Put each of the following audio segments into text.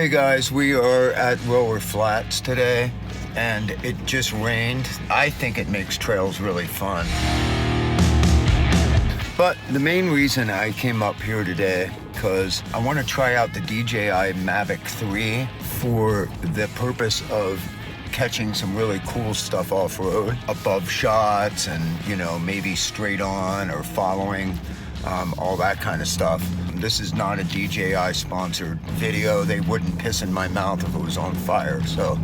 Hey guys, we are at Rowher Flats today, and it just rained. I think it makes trails really fun. But the main reason I came up here today, because I want to try out the DJI Mavic 3 for the purpose of catching some really cool stuff off-road, above shots and, you know, maybe straight on or following, all that kind of stuff. This is not a DJI sponsored video. They wouldn't piss in my mouth if it was on fire, so.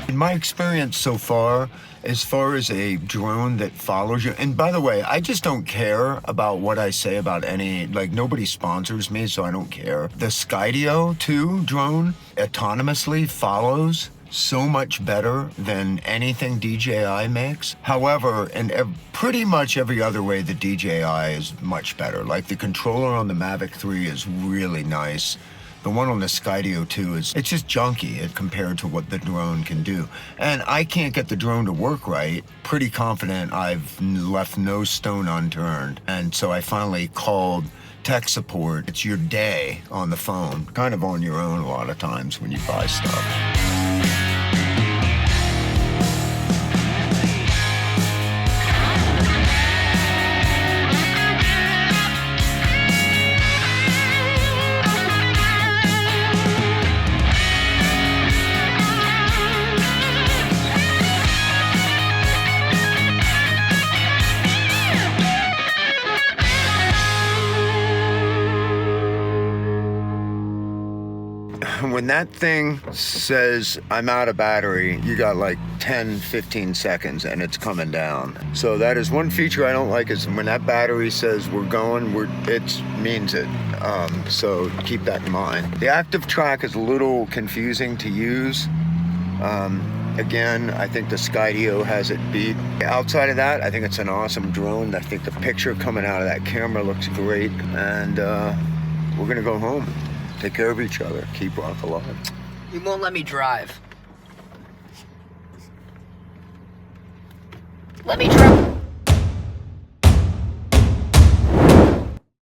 In my experience so far as a drone that follows you, and by the way, I just don't care about what I say about any, like nobody sponsors me, so I don't care. The Skydio 2 drone autonomously follows so much better than anything DJI makes. However, in pretty much every other way, the DJI is much better. Like the controller on the Mavic 3 is really nice. The one on the Skydio 2 it's just junky compared to what the drone can do. And I can't get the drone to work right. Pretty confident I've left no stone unturned. And so I finally called tech support. It's your day on the phone, kind of on your own a lot of times when you buy stuff. When that thing says I'm out of battery, you got like 10-15 seconds and it's coming down. So that is one feature I don't like, is when that battery says we're going, it means it. So keep that in mind. The active track is a little confusing to use. Again, I think the Skydio has it beat. Outside of that, I think it's an awesome drone. I think the picture coming out of that camera looks great, and we're gonna go home. Take care of each other. Keep rock alive. You won't let me drive. Let me drive.